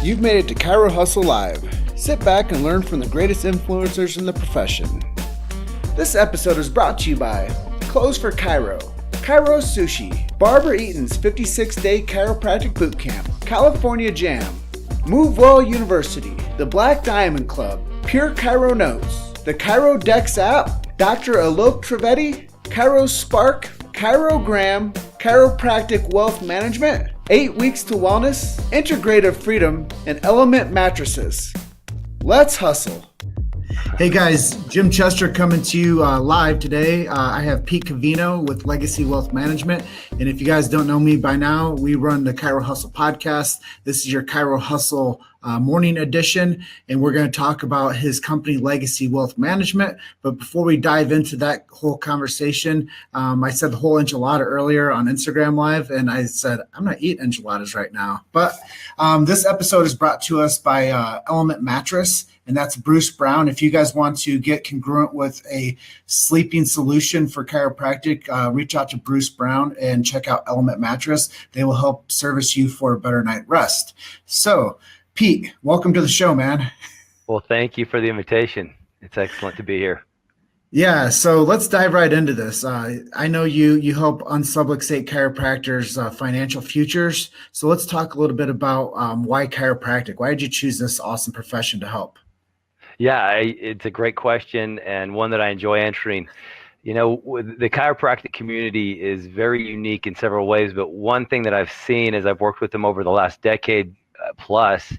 You've made it to Chiro Hustle Live. Sit back and learn from the greatest influencers in the profession. This episode is brought to you by Clothes for Chiro, Chiro Sushi, Barbara Eaton's 56-day chiropractic bootcamp, California Jam, Move Well University, the Black Diamond Club, Pure Chiro Notes, the Chiro Dex app, Dr. Alok Trivedi, Chiro Spark, Chirogram, Chiropractic Wealth Management, 8 Weeks to Wellness, Integrative Freedom, and Element Mattresses. Let's hustle. Hey guys, Jim Chester coming to you live today. I have Pete Covino with Legacy Wealth Management. And if you guys don't know me by now, we run the Chiro Hustle podcast. This is your Chiro Hustle morning edition, and we're going to talk about his company, Legacy Wealth Management. But before we dive into that whole conversation, I said the whole enchilada earlier on Instagram Live, and I said, I'm not eating enchiladas right now. But this episode is brought to us by Element Mattress, and that's Bruce Brown. If you guys want to get congruent with a sleeping solution for chiropractic, reach out to Bruce Brown and check out Element Mattress. They will help service you for a better night rest. So, Pete, welcome to the show, man. Well, thank you for the invitation. It's excellent to be here. Yeah, so let's dive right into this. I know you help unsubluxate chiropractors' financial futures. So let's talk a little bit about why chiropractic. Why did you choose this awesome profession to help? Yeah, it's a great question and one that I enjoy answering. You know, the chiropractic community is very unique in several ways, but one thing that I've seen as I've worked with them over the last decade plus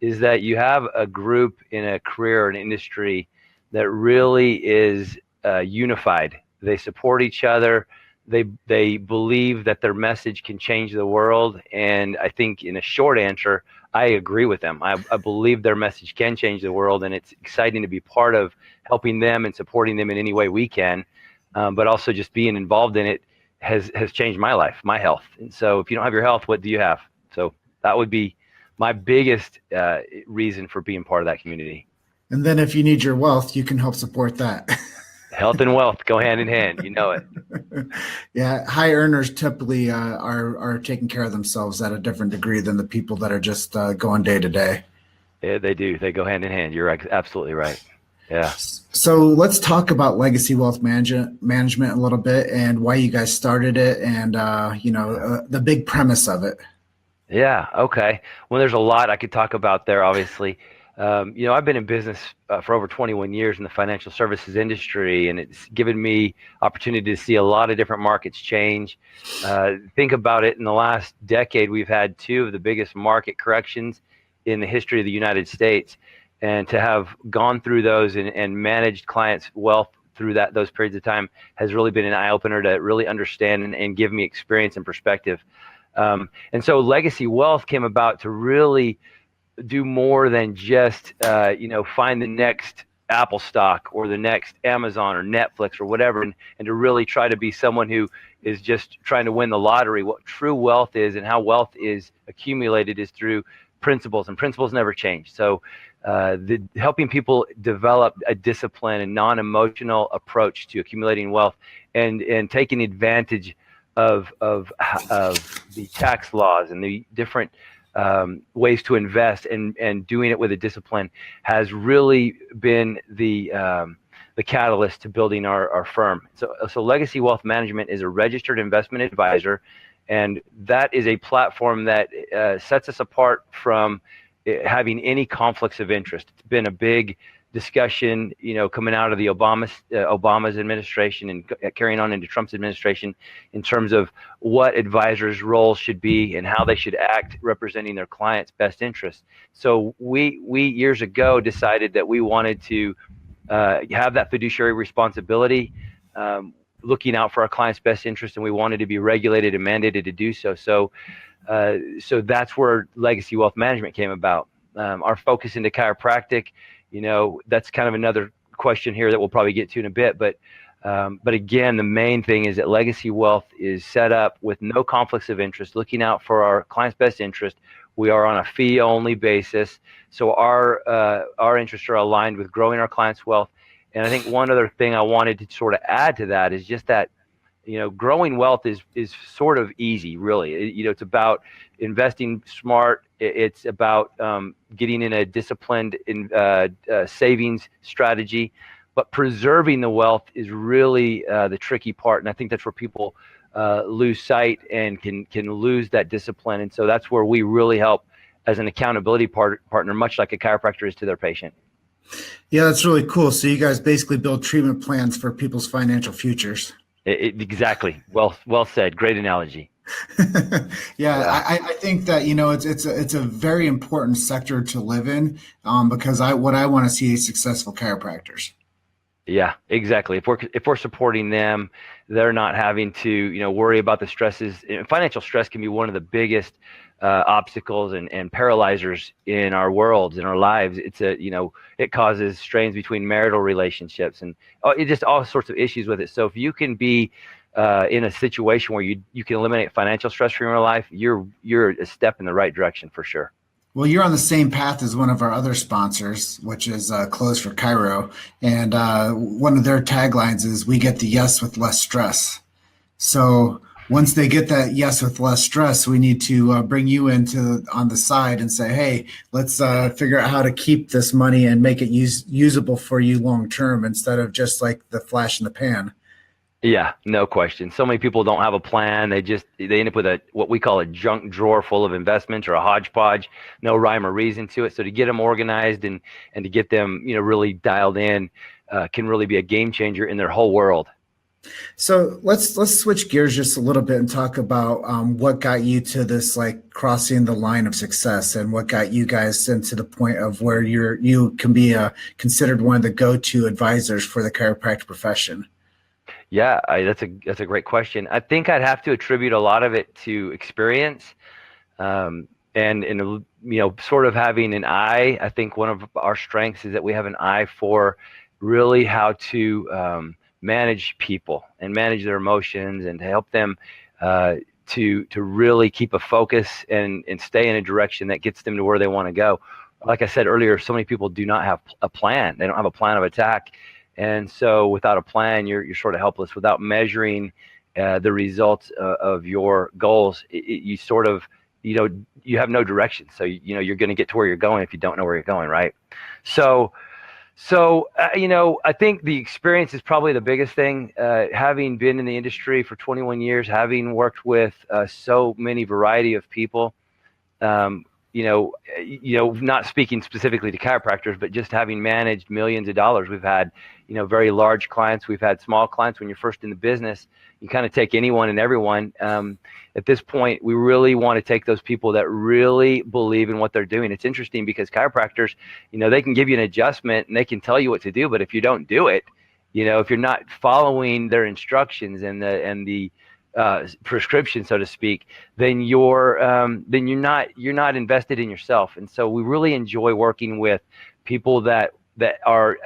is that you have a group in a career or an industry that really is unified. They support each other. They believe that their message can change the world. And I think in a short answer, I agree with them. I believe their message can change the world, and it's exciting to be part of helping them and supporting them in any way we can. But also just being involved in it has changed my life, my health. And so if you don't have your health, what do you have? So that would be my biggest reason for being part of that community. And then if you need your wealth, you can help support that. Health and wealth go hand in hand. You know it. Yeah, high earners typically are taking care of themselves at a different degree than the people that are just going day to day. Yeah, they do. They go hand in hand. You're absolutely right. Yeah. So let's talk about Legacy Wealth Management a little bit and why you guys started it and the big premise of it. Yeah. Okay. Well, there's a lot I could talk about there, obviously. I've been in business for over 21 years in the financial services industry, and it's given me opportunity to see a lot of different markets change. Think about it. In the last decade, we've had two of the biggest market corrections in the history of the United States. And to have gone through those and managed clients' wealth through those periods of time has really been an eye-opener to really understand and give me experience and perspective. And so Legacy Wealth came about to really do more than just, find the next Apple stock or the next Amazon or Netflix or whatever, and to really try to be someone who is just trying to win the lottery. What true wealth is and how wealth is accumulated is through principles, and principles never change. So helping people develop a discipline and non-emotional approach to accumulating wealth and taking advantage of the tax laws and the different ways to invest and doing it with a discipline has really been the catalyst to building our firm. So Legacy Wealth Management is a registered investment advisor, and that is a platform that sets us apart from having any conflicts of interest. It's been a big discussion, coming out of the Obama's administration and carrying on into Trump's administration in terms of what advisors' roles should be and how they should act representing their clients' best interests. So we years ago decided that we wanted to have that fiduciary responsibility, looking out for our clients' best interest, and we wanted to be regulated and mandated to do so. So that's where Legacy Wealth Management came about. Our focus into chiropractic, that's kind of another question here that we'll probably get to in a bit. But again, the main thing is that Legacy Wealth is set up with no conflicts of interest, looking out for our clients' best interest. We are on a fee-only basis, so our interests are aligned with growing our clients' wealth. And I think one other thing I wanted to sort of add to that is just that growing wealth is sort of easy, really. It's about investing smart. It's about getting in a disciplined savings strategy, but preserving the wealth is really the tricky part. And I think that's where people lose sight and can lose that discipline. And so that's where we really help as an accountability partner, much like a chiropractor is to their patient. Yeah, that's really cool. So you guys basically build treatment plans for people's financial futures. Exactly. Well said. Great analogy. Yeah, I think that it's a very important sector to live in, because what I want to see is successful chiropractors. Yeah, exactly. If we're supporting them, they're not having to worry about the stresses. Financial stress can be one of the biggest obstacles and paralyzers in our worlds, in our lives. It causes strains between marital relationships and it just all sorts of issues with it. So if you can be in a situation where you can eliminate financial stress from your life, you're a step in the right direction for sure. Well, you're on the same path as one of our other sponsors, which is Clothes for Chiro, and one of their taglines is "We get the yes with less stress." So once they get that yes with less stress, we need to bring you into on the side and say, hey, let's figure out how to keep this money and make it usable for you long term instead of just like the flash in the pan. Yeah, no question. So many people don't have a plan. They end up with what we call a junk drawer full of investments or a hodgepodge, no rhyme or reason to it. So to get them organized and to get them, really dialed in, can really be a game changer in their whole world. So let's switch gears just a little bit and talk about what got you to this, like crossing the line of success, and what got you guys into the point of where you can be considered one of the go-to advisors for the chiropractic profession. Yeah, that's a great question. I think I'd have to attribute a lot of it to experience, and sort of having an eye. I think one of our strengths is that we have an eye for really how to manage people and manage their emotions and to help them to really keep a focus and stay in a direction that gets them to where they want to go. Like I said earlier, so many people do not have a plan. They don't have a plan of attack. And so without a plan, you're sort of helpless. Without measuring the results of your goals, you sort of, you have no direction. So, you're going to get to where you're going if you don't know where you're going, right? So I think the experience is probably the biggest thing. Having been in the industry for 21 years, having worked with so many variety of people, not speaking specifically to chiropractors, but just having managed millions of dollars. We've had, very large clients. We've had small clients. When you're first in the business, you kind of take anyone and everyone. At this point, we really want to take those people that really believe in what they're doing. It's interesting because chiropractors, they can give you an adjustment and they can tell you what to do, but if you don't do it, if you're not following their instructions and the prescription, so to speak, then you're not invested in yourself. And so we really enjoy working with people that are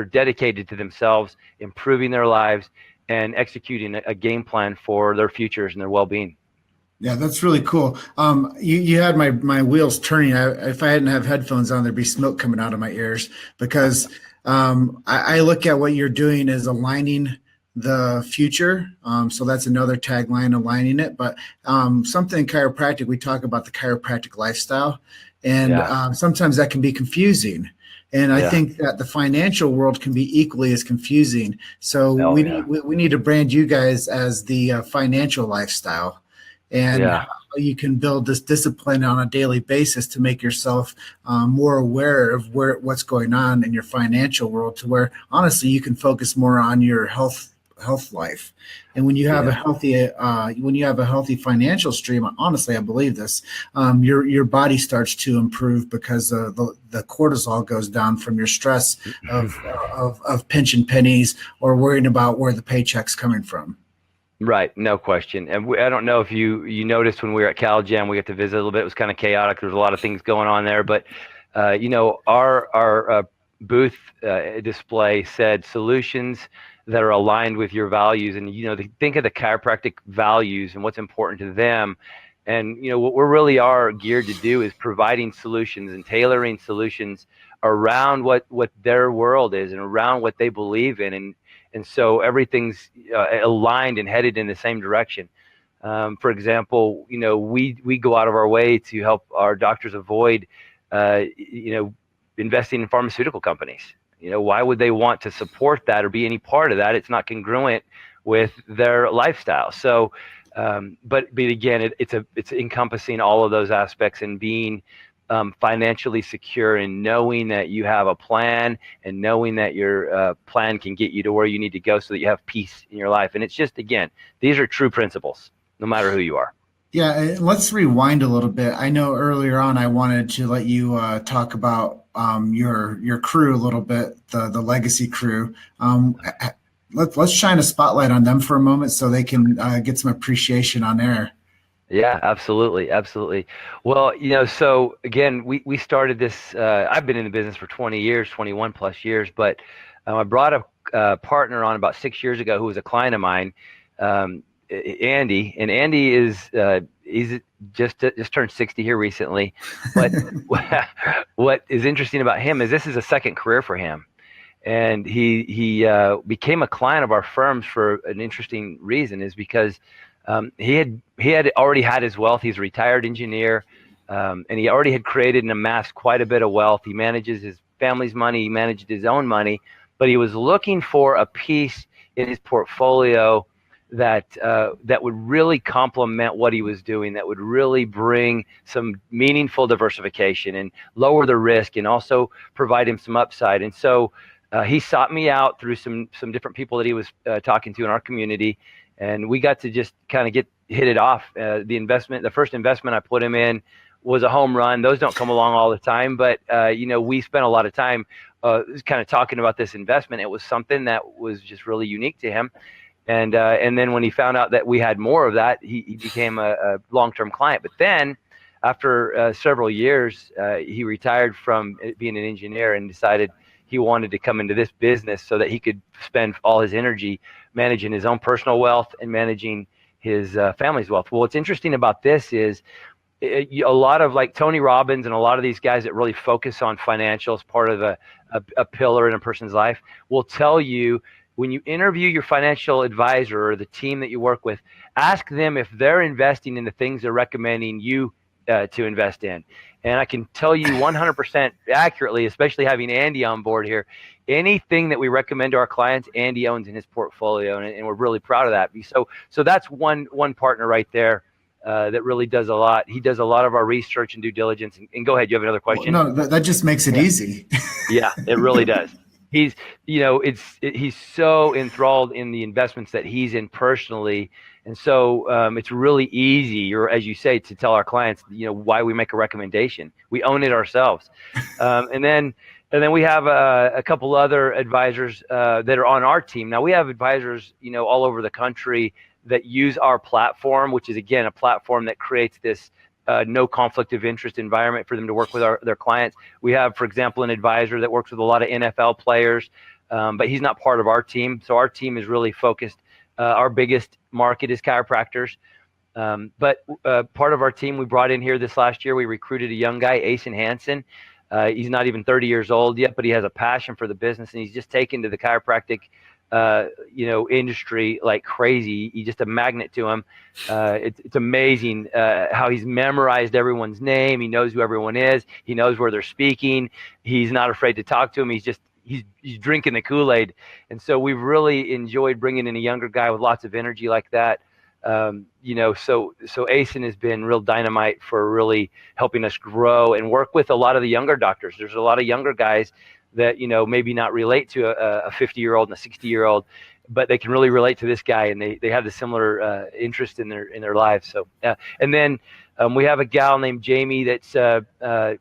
dedicated to themselves, improving their lives, and executing a game plan for their futures and their well-being. Yeah, that's really cool. You had my wheels turning. If I hadn't have headphones on, there'd be smoke coming out of my ears because I look at what you're doing as aligning the future. So that's another tagline, aligning it. But something in chiropractic, we talk about the chiropractic lifestyle, and sometimes that can be confusing. And I think that the financial world can be equally as confusing. So we need to brand you guys as the financial lifestyle, and how you can build this discipline on a daily basis to make yourself more aware of what's going on in your financial world, to where honestly you can focus more on your health life. And when you have a healthy financial stream, honestly, I believe this, your body starts to improve because the cortisol goes down from your stress of pinching pennies or worrying about where the paycheck's coming from. Right, no question. And I don't know if you noticed when we were at CalGem, we got to visit a little bit. It was kind of chaotic. There's a lot of things going on there, but our booth display said solutions that are aligned with your values. And they think of the chiropractic values and what's important to them. And what we really are geared to do is providing solutions and tailoring solutions around what their world is and around what they believe in. And so everything's aligned and headed in the same direction. For example, we go out of our way to help our doctors avoid, investing in pharmaceutical companies. Why would they want to support that or be any part of that? It's not congruent with their lifestyle. So, but again, it's encompassing all of those aspects and being financially secure and knowing that you have a plan and knowing that your plan can get you to where you need to go so that you have peace in your life. And it's just, again, these are true principles, no matter who you are. Yeah, let's rewind a little bit. I know earlier on I wanted to let you talk about your crew a little bit, the legacy crew. Let's shine a spotlight on them for a moment so they can get some appreciation on air. Yeah, absolutely. Absolutely. Well, so again, we started this, I've been in the business for 20 years, 21 plus years, but I brought a partner on about 6 years ago who was a client of mine, Andy, and Andy he's just turned 60 here recently. But what is interesting about him is this is a second career for him. And he became a client of our firms for an interesting reason, is because he had already had his wealth. He's a retired engineer, and he already had created and amassed quite a bit of wealth. He manages his family's money. He managed his own money, but he was looking for a piece in his portfolio that would really complement what he was doing, that would really bring some meaningful diversification and lower the risk and also provide him some upside. And so he sought me out through some different people that he was talking to in our community, and we got to just kind of hit it off. The first investment I put him in was a home run. Those don't come along all the time, but we spent a lot of time kind of talking about this investment. It was something that was just really unique to him. And then when he found out that we had more of that, he became a long-term client. But then after several years, he retired from being an engineer and decided he wanted to come into this business so that he could spend all his energy managing his own personal wealth and managing his family's wealth. Well, what's interesting about this is a lot of, like, Tony Robbins and a lot of these guys that really focus on financials, part of a pillar in a person's life, will tell you, when you interview your financial advisor or the team that you work with, ask them if they're investing in the things they're recommending you to invest in. And I can tell you 100% accurately, especially having Andy on board here, anything that we recommend to our clients, Andy owns in his portfolio, and we're really proud of that. So that's one partner right there that really does a lot. He does a lot of our research and due diligence. And go ahead, you have another question? Well, no, that just makes it easy. Yeah, it really does. He's so enthralled in the investments that he's in personally, and so it's really easy, or as you say, to tell our clients, why we make a recommendation. We own it ourselves, and then we have a couple other advisors that are on our team. Now we have advisors, all over the country that use our platform, which is, again, a platform that creates this no conflict of interest environment for them to work with their clients. We have, for example, an advisor that works with a lot of NFL players, but he's not part of our team. So our team is really focused. Our biggest market is chiropractors. But part of our team we brought in here this last year, we recruited a young guy, Asen Hansen. He's not even 30 years old yet, but he has a passion for the business, and he's just taken to the chiropractic industry like crazy. He's just a magnet to him. It's amazing how he's memorized everyone's name. He knows who everyone is. He knows where they're speaking. He's not afraid to talk to him. He's drinking the Kool-Aid. And so we've really enjoyed bringing in a younger guy with lots of energy like that. So Asen has been real dynamite for really helping us grow and work with a lot of the younger doctors. There's a lot of younger guys that maybe not relate to a 50-year-old and a 60-year-old, but they can really relate to this guy, and they have the similar interest in their lives. So and then we have a gal named Jamie that's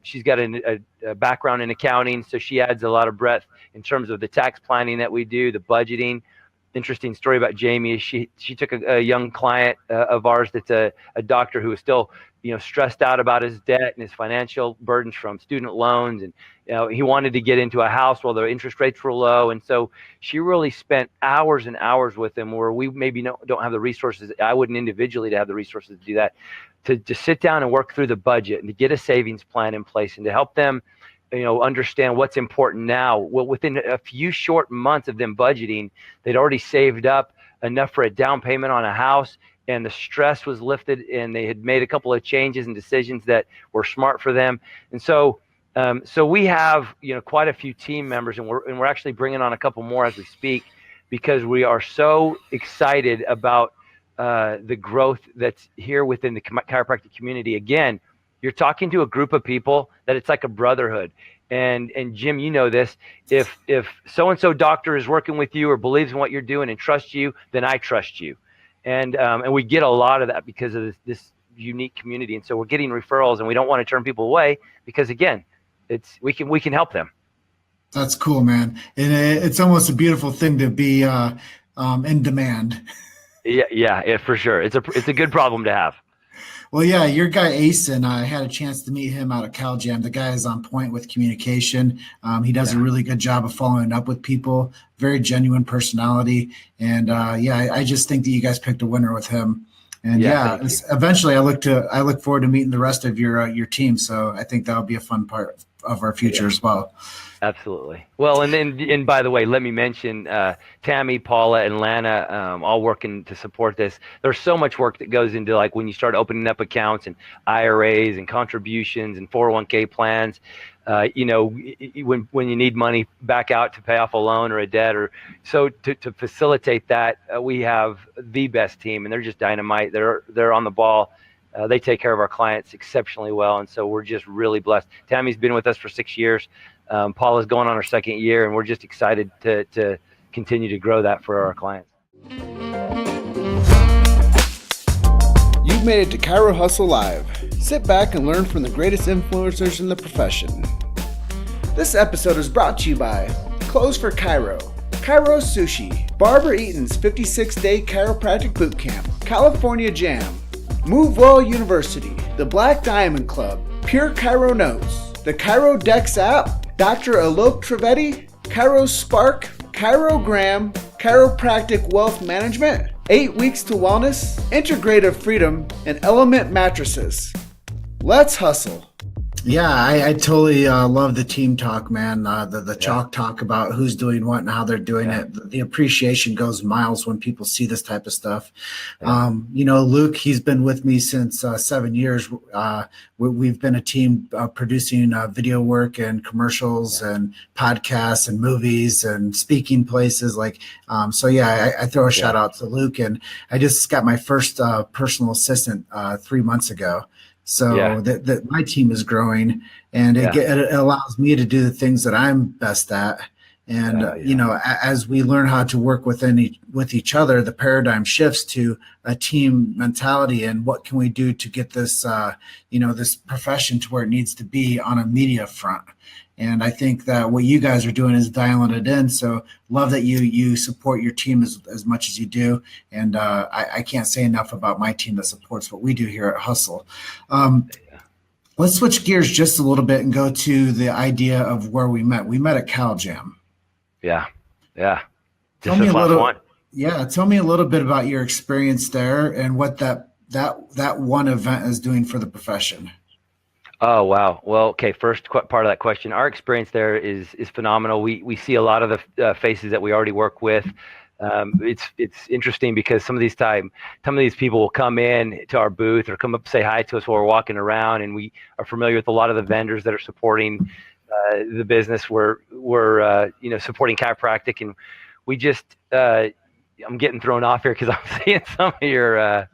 she's got a background in accounting, so she adds a lot of breadth in terms of the tax planning that we do, the budgeting. Interesting story about Jamie is she took a young client of ours that's a doctor who is still stressed out about his debt and his financial burdens from student loans, and he wanted to get into a house while the interest rates were low, and so she really spent hours and hours with him, where we maybe don't have the resources. I wouldn't individually to have the resources to do that, to sit down and work through the budget and to get a savings plan in place and to help them understand what's important now. Well, within a few short months of them budgeting, they'd already saved up enough for a down payment on a house, and the stress was lifted, and they had made a couple of changes and decisions that were smart for them. And so we have, quite a few team members, and we're actually bringing on a couple more as we speak, because we are so excited about the growth that's here within the chiropractic community. Again, you're talking to a group of people that it's like a brotherhood. And Jim, you know this. If so-and-so doctor is working with you or believes in what you're doing and trusts you, then I trust you. And we get a lot of that because of this unique community. And so we're getting referrals, and we don't want to turn people away because, again, we can help them. That's cool, man. And it's almost a beautiful thing to be in demand. Yeah, for sure. It's a good problem to have. Well, yeah, your guy Asen, I had a chance to meet him out at CalJam. The guy is on point with communication. He does a really good job of following up with people. Very genuine personality, and I just think that you guys picked a winner with him. And eventually, I look forward to meeting the rest of your team. So I think that'll be a fun part of our future as well. Absolutely. Well, and by the way, let me mention Tammy, Paula, and Lana, all working to support this. There's so much work that goes into, like, when you start opening up accounts and IRAs and contributions and 401k plans. When you need money back out to pay off a loan or a debt, or so to facilitate that, we have the best team, and they're just dynamite. They're on the ball. They take care of our clients exceptionally well, and so we're just really blessed. Tammy's been with us for 6 years. Paula's going on her 2nd year, and we're just excited to continue to grow that for our clients. You've made it to Chiro Hustle Live. Sit back and learn from the greatest influencers in the profession. This episode is brought to you by Clothes for Chiro, Chiro Sushi, Barbara Eaton's 56-day chiropractic bootcamp, California Jam, MoveWell University, the Black Diamond Club, Pure Chiro Notes, the Chiro Dex app, Dr. Alok Trivedi, Chiro Spark, Chirogram, Chiropractic Wealth Management, 8 Weeks to Wellness, Integrative Freedom, and Element Mattresses. Let's hustle. Yeah, I totally love the team talk, man. The chalk talk about who's doing what and how they're doing it. The appreciation goes miles when people see this type of stuff. Luke, he's been with me since 7 years. We've been a team producing video work and commercials and podcasts and movies and speaking places. I throw a shout out to Luke, and I just got my first personal assistant 3 months ago. So that my team is growing, and it allows me to do the things that I'm best at. And, as we learn how to work with each other, the paradigm shifts to a team mentality and what can we do to get this, this profession to where it needs to be on a media front. And I think that what you guys are doing is dialing it in. So love that you support your team as much as you do. And I can't say enough about my team that supports what we do here at Hustle. Let's switch gears just a little bit and go to the idea of where we met. We met at CalJam. Yeah. Tell me a little bit about your experience there and what that one event is doing for the profession. Oh, wow. Well, okay. First part of that question, our experience there is phenomenal. We see a lot of the faces that we already work with. It's interesting because some of these people will come in to our booth or come up and say hi to us while we're walking around, and we are familiar with a lot of the vendors that are supporting the business. We're supporting chiropractic, and we just I'm getting thrown off here because I'm seeing some of your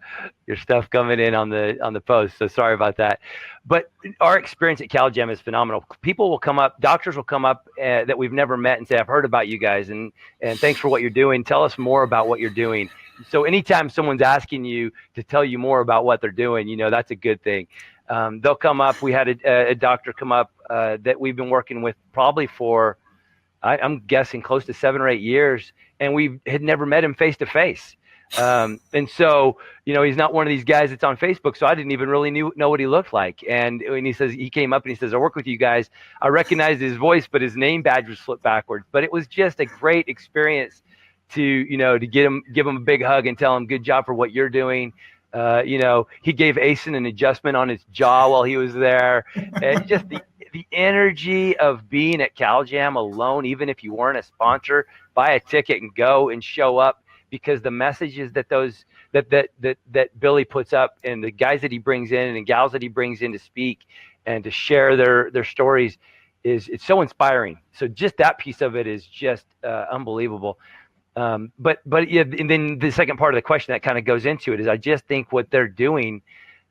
stuff coming in on the post. So sorry about that. But our experience at CalJam is phenomenal. People will come up, doctors will come up that we've never met and say, "I've heard about you guys, and thanks for what you're doing. Tell us more about what you're doing." So anytime someone's asking you to tell you more about what they're doing, that's a good thing. They'll come up. We had a doctor come up that we've been working with probably for, I'm guessing, close to 7 or 8 years, and we had never met him face to face. And so, he's not one of these guys that's on Facebook, so I didn't even really know what he looked like. And when he came up and he says, "I work with you guys," I recognized his voice, but his name badge was flipped backwards. But it was just a great experience to give him a big hug and tell him, "Good job for what you're doing." He gave Asen an adjustment on his jaw while he was there. And just the the energy of being at CalJam alone, even if you weren't a sponsor, buy a ticket and go and show up, because the messages that Billy puts up, and the guys that he brings in and gals that he brings in to speak and to share their stories, it's so inspiring. So just that piece of it is just unbelievable. But yeah, and then the second part of the question that kind of goes into it is, I just think what they're doing,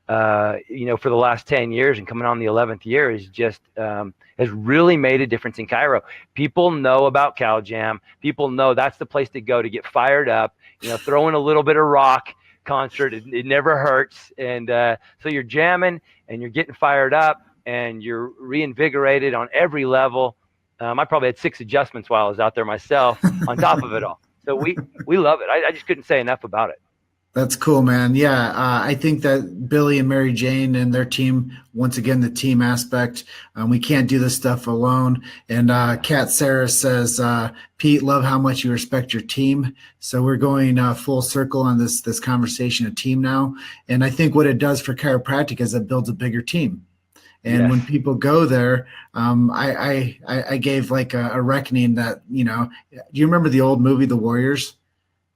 for the last 10 years and coming on the 11th year, is just has really made a difference in Cairo. People know about CalJam. People know that's the place to go to get fired up. Throw in a little bit of rock concert. It never hurts. And so you're jamming and you're getting fired up and you're reinvigorated on every level. I probably had 6 adjustments while I was out there myself on top of it all. So we love it. I just couldn't say enough about it. That's cool, man. Yeah, I think that Billy and Mary Jane and their team, once again, the team aspect, we can't do this stuff alone. And Kat Sarah says, Pete, love how much you respect your team. So we're going full circle on this conversation of team now. And I think what it does for chiropractic is it builds a bigger team. And Yes. when people go there, I gave like a reckoning that, do you remember the old movie, The Warriors?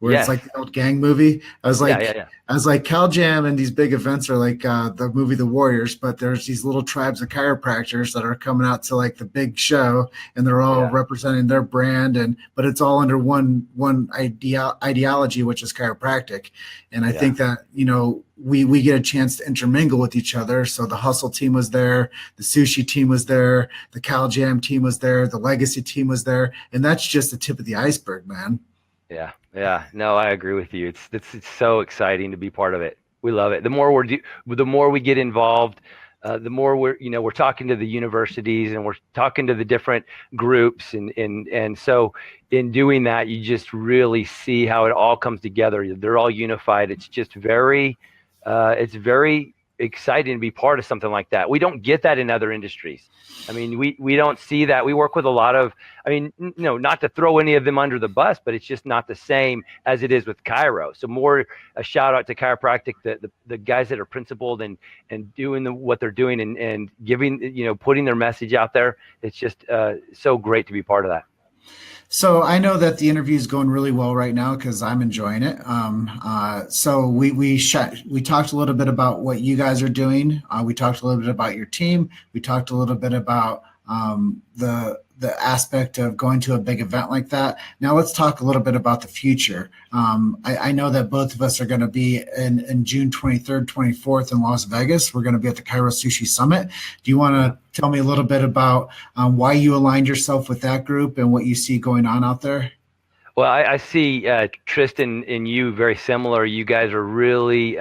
Where Yes. it's like the old gang movie. I was like, Yeah. I was like, CalJam and these big events are like the movie The Warriors, but there's these little tribes of chiropractors that are coming out to like the big show, and they're all representing their brand, but it's all under one ideology, which is chiropractic. And I think that we get a chance to intermingle with each other. So the Hustle team was there, the Sushi team was there, the CalJam team was there, the Legacy team was there, and that's just the tip of the iceberg, man. Yeah. No, I agree with you. It's so exciting to be part of it. We love it. The more we get involved, the more we're talking to the universities and we're talking to the different groups, and so in doing that, you just really see how it all comes together. They're all unified. It's just very exciting to be part of something like that. We don't get that in other industries. I mean, we don't see that. We work with a lot of, not to throw any of them under the bus, but it's just not the same as it is with Chiro. So more a shout out to chiropractic, the guys that are principled and doing what they're doing and giving, putting their message out there. It's just so great to be part of that. So I know that the interview is going really well right now because I'm enjoying it. So we talked a little bit about what you guys are doing. We talked a little bit about your team. We talked a little bit about the aspect of going to a big event like that. Now let's talk a little bit about the future. I know that both of us are going to be in June 23rd, 24th in Las Vegas. We're going to be at the Chiro Sushi Summit. Do you want to tell me a little bit about why you aligned yourself with that group and what you see going on out there? Well, I see Tristan and you very similar. You guys are really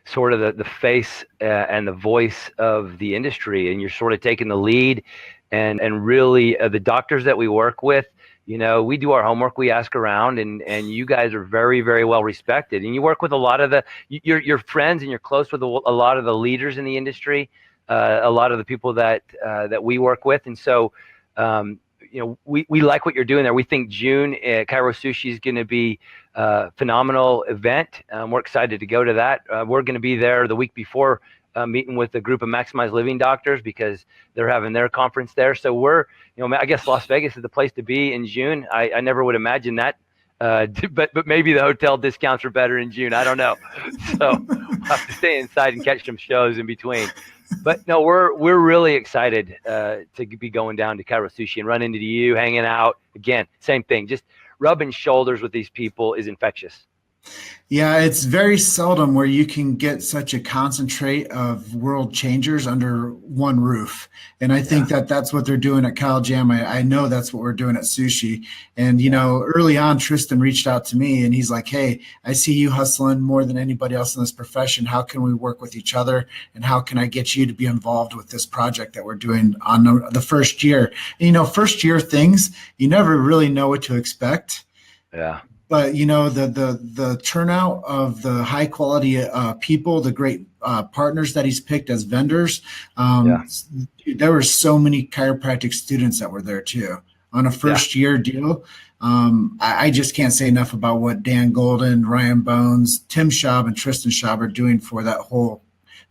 sort of the face and the voice of the industry, and you're sort of taking the lead. And really, the doctors that we work with, we do our homework, we ask around, and you guys are very, very well respected. And you work with a lot of you're friends and you're close with a lot of the leaders in the industry, a lot of the people that we work with. And so, we like what you're doing there. We think June at Chiro Sushi is going to be a phenomenal event. We're excited to go to that. We're going to be there the week before, meeting with a group of Maximized Living doctors because they're having their conference there. So we're, I guess Las Vegas is the place to be in June. I never would imagine that, but maybe the hotel discounts are better in June. I don't know. So we'll have to stay inside and catch some shows in between. But no, we're really excited to be going down to Chiro Sushi and run into you, hanging out. Again, same thing. Just rubbing shoulders with these people is infectious. Yeah, it's very seldom where you can get such a concentrate of world changers under one roof. And I think that that's what they're doing at CalJam. I know that's what we're doing at Sushi. And, early on, Tristan reached out to me and he's like, hey, I see you hustling more than anybody else in this profession. How can we work with each other? And how can I get you to be involved with this project that we're doing on the first year? And, first year things, you never really know what to expect. Yeah. But the turnout of the high quality people, the great partners that he's picked as vendors, there were so many chiropractic students that were there too on a first year deal. I just can't say enough about what Dan Golden, Ryan Bones, Tim Schaub, and Tristan Schaub are doing for that whole.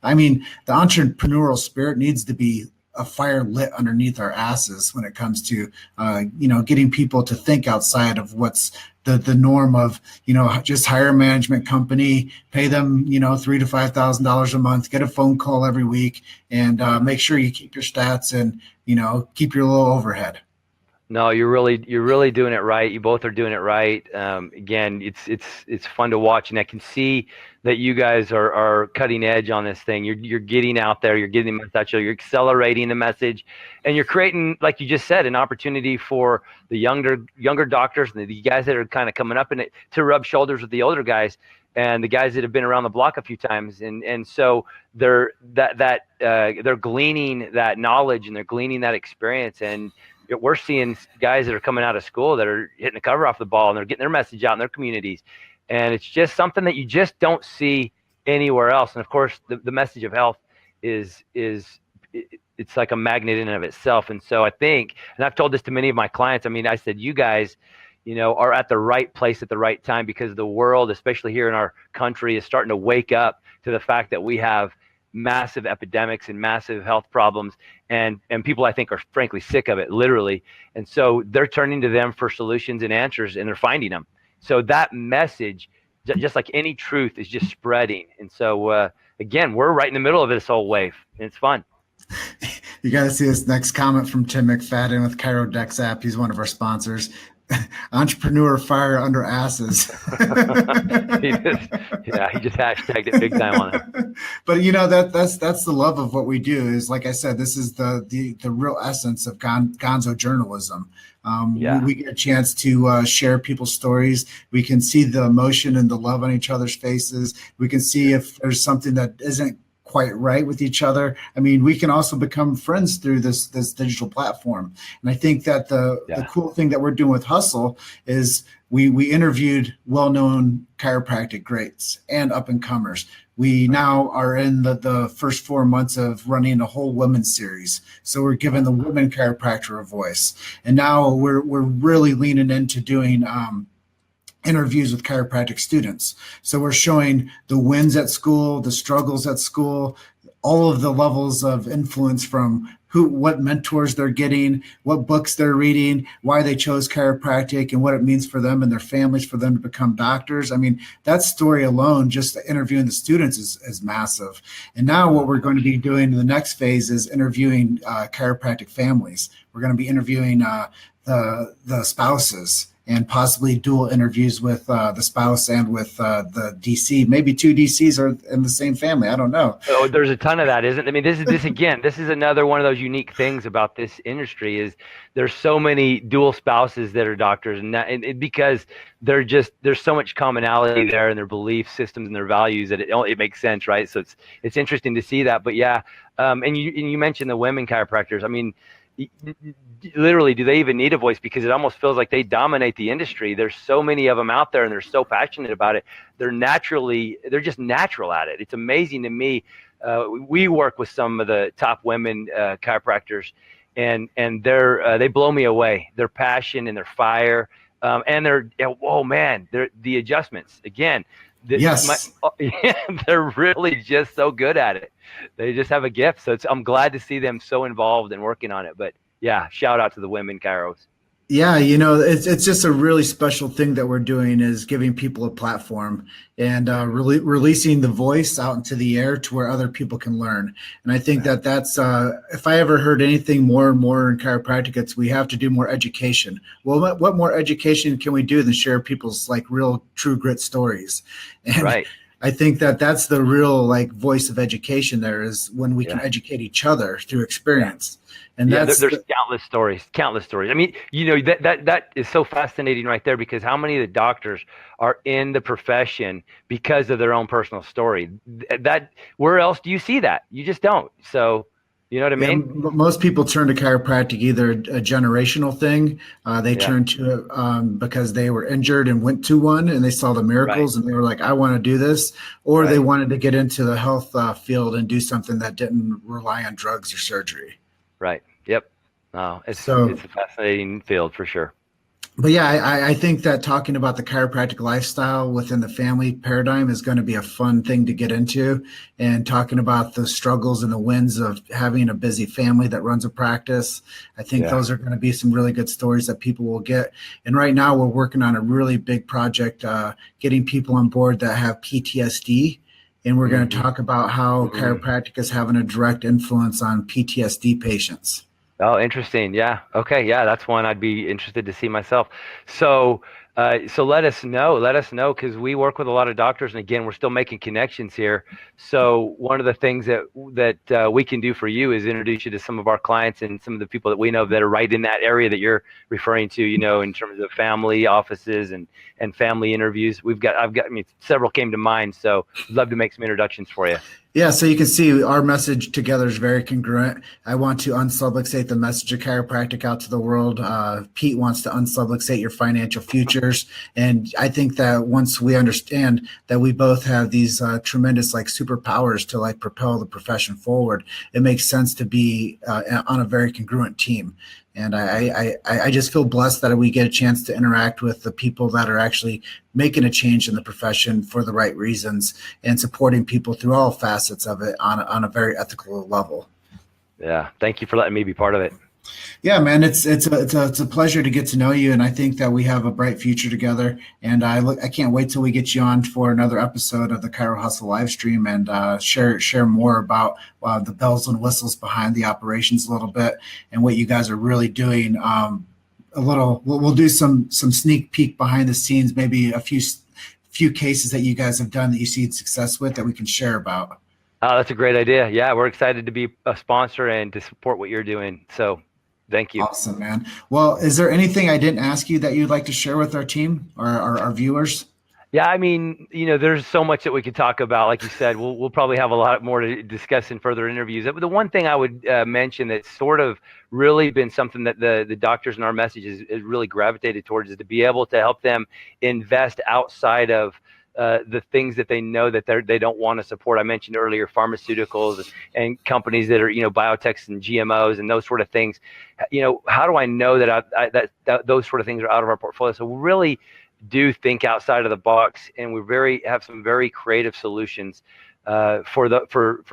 I mean, the entrepreneurial spirit needs to be a fire lit underneath our asses when it comes to, getting people to think outside of what's the norm of, just hire a management company, pay them, $3,000 to $5,000 a month, get a phone call every week, and make sure you keep your stats and, keep your low overhead. No, you're really doing it right. You both are doing it right. Again, it's fun to watch, and I can see that you guys are cutting edge on this thing. You're getting out there, you're getting the message, you're accelerating the message, and you're creating, like you just said, an opportunity for the younger doctors and the guys that are kind of coming up in it to rub shoulders with the older guys and the guys that have been around the block a few times, and so they're they're gleaning that knowledge and they're gleaning that experience. And we're seeing guys that are coming out of school that are hitting the cover off the ball and they're getting their message out in their communities. And it's just something that you just don't see anywhere else. And of course, the message of health it's like a magnet in and of itself. And so I think, and I've told this to many of my clients, I said, you guys, are at the right place at the right time, because the world, especially here in our country, is starting to wake up to the fact that we have massive epidemics and massive health problems, and people, I think, are frankly sick of it, literally. And so they're turning to them for solutions and answers, and they're finding them. So that message, just like any truth, is just spreading. And so again, we're right in the middle of this whole wave, and it's fun. You got to see this next comment from Tim McFadden with Chirodex app. He's one of our sponsors. Entrepreneur fire under asses. he just hashtagged it big time on it. But that's the love of what we do. Is, like I said, this is the real essence of gonzo journalism. We get a chance to share people's stories. We can see the emotion and the love on each other's faces. We can see if there's something that isn't quite right with each other. We can also become friends through this digital platform. And I think that the cool thing that we're doing with Hustle is we interviewed well-known chiropractic greats and up-and-comers. We now are in the first 4 months of running a whole women's series. So we're giving the women chiropractor a voice. And now we're really leaning into doing interviews with chiropractic students. So we're showing the wins at school, the struggles at school, all of the levels of influence from what mentors they're getting, what books they're reading, why they chose chiropractic, and what it means for them and their families for them to become doctors. That story alone, just interviewing the students, is massive. And now what we're going to be doing in the next phase is interviewing chiropractic families. We're going to be interviewing the spouses, and possibly dual interviews with the spouse and with the DC. Maybe two DCs are in the same family. I don't know. Oh, there's a ton of that, isn't it? This is another one of those unique things about this industry, is there's so many dual spouses that are doctors, and because there's so much commonality there in their belief systems and their values that it makes sense, right? So it's interesting to see that. But yeah, and you mentioned the women chiropractors. Literally, do they even need a voice? Because it almost feels like they dominate the industry. There's so many of them out there, and they're so passionate about it. They're just natural at it. It's amazing to me. We work with some of the top women chiropractors, and they blow me away. Their passion and their fire, and they're the adjustments again. Yes. They're really just so good at it. They just have a gift. So I'm glad to see them so involved and working on it. But yeah, shout out to the women chiros. Yeah, it's just a really special thing that we're doing, is giving people a platform and releasing the voice out into the air to where other people can learn. And I think that's if I ever heard anything more and more in chiropractic, it's we have to do more education. Well, what more education can we do than share people's real true grit stories? And right. I think that's the real voice of education. There is when we can educate each other through experience. And there's countless stories. That is so fascinating right there, because how many of the doctors are in the profession because of their own personal story? Where else do you see that? You just don't. So, you know what I mean? Most people turn to chiropractic either a generational thing. They turn to it because they were injured and went to one and they saw the miracles and they were like, I want to do this. Or they wanted to get into the health field and do something that didn't rely on drugs or surgery. Right. Yep. It's a fascinating field for sure. But yeah, I think that talking about the chiropractic lifestyle within the family paradigm is going to be a fun thing to get into, and talking about the struggles and the wins of having a busy family that runs a practice. I think Yeah. those are going to be some really good stories that people will get. And right now we're working on a really big project, getting people on board that have PTSD. And we're going to Hmm. talk about how chiropractic is having a direct influence on PTSD patients. Oh, interesting. Yeah. Okay. Yeah, that's one I'd be interested to see myself. So, so let us know. Let us know because we work with a lot of doctors, and again, we're still making connections here. So, one of the things that we can do for you is introduce you to some of our clients and some of the people that we know that are right in that area that you're referring to. You know, in terms of family offices and family interviews. I mean, several came to mind. So, I'd love to make some introductions for you. Yeah, so you can see our message together is very congruent. I want to unsubluxate the message of chiropractic out to the world. Pete wants to unsubluxate your financial futures. And I think that once we understand that we both have these tremendous like superpowers to like propel the profession forward, it makes sense to be on a very congruent team. And I just feel blessed that we get a chance to interact with the people that are actually making a change in the profession for the right reasons and supporting people through all facets of it on a very ethical level. Yeah. Thank you for letting me be part of it. Yeah, man, it's a pleasure to get to know you, and I think that we have a bright future together. And I can't wait till we get you on for another episode of the Chiro Hustle live stream and share more about the bells and whistles behind the operations a little bit and what you guys are really doing. A little, we'll do some sneak peek behind the scenes, maybe a few cases that you guys have done that you see success with that we can share about. Oh, that's a great idea. Yeah, we're excited to be a sponsor and to support what you're doing. So, thank you. Awesome, man. Well, is there anything I didn't ask you that you'd like to share with our team or our viewers? Yeah, I mean, there's so much that we could talk about. Like you said, we'll probably have a lot more to discuss in further interviews. But the one thing I would mention that's sort of really been something that the doctors in our message is really gravitated towards is to be able to help them invest outside of the things that they know that they don't want to support. I mentioned earlier pharmaceuticals and companies that are biotechs and GMOs and those sort of things. How do I know that those sort of things are out of our portfolio? So we really do think outside of the box, and we have some very creative solutions for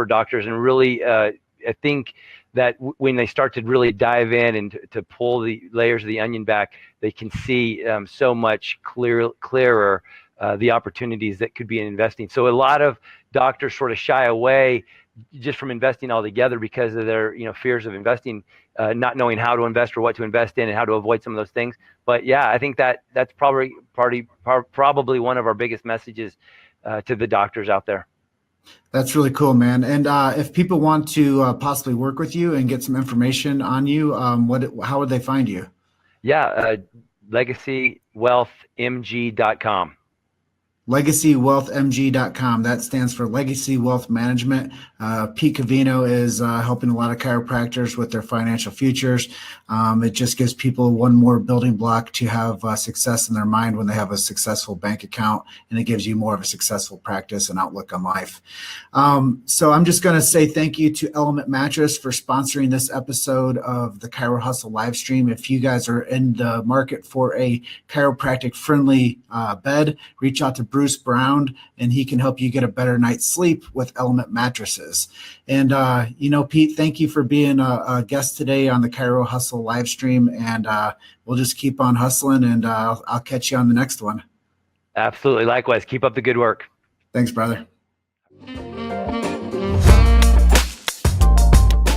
doctors. And really, I think that when they start to really dive in and to pull the layers of the onion back, they can see so much clearer the opportunities that could be in investing. So a lot of doctors sort of shy away just from investing altogether because of their fears of investing, not knowing how to invest or what to invest in and how to avoid some of those things. But yeah, I think that's probably one of our biggest messages to the doctors out there. That's really cool, man. And if people want to possibly work with you and get some information on you, how would they find you? Yeah, legacywealthmg.com. LegacyWealthMG.com. That stands for Legacy Wealth Management. Pete Covino is helping a lot of chiropractors with their financial futures. It just gives people one more building block to have success in their mind when they have a successful bank account, and it gives you more of a successful practice and outlook on life. So I'm just going to say thank you to Element Mattress for sponsoring this episode of the Chiro Hustle live stream. If you guys are in the market for a chiropractic friendly bed, reach out to Bruce Brown, and he can help you get a better night's sleep with Element Mattresses. And, Pete, thank you for being a guest today on the Chiro Hustle live stream. And we'll just keep on hustling, and I'll catch you on the next one. Absolutely. Likewise. Keep up the good work. Thanks, brother.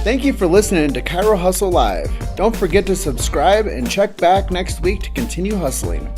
Thank you for listening to Chiro Hustle Live. Don't forget to subscribe and check back next week to continue hustling.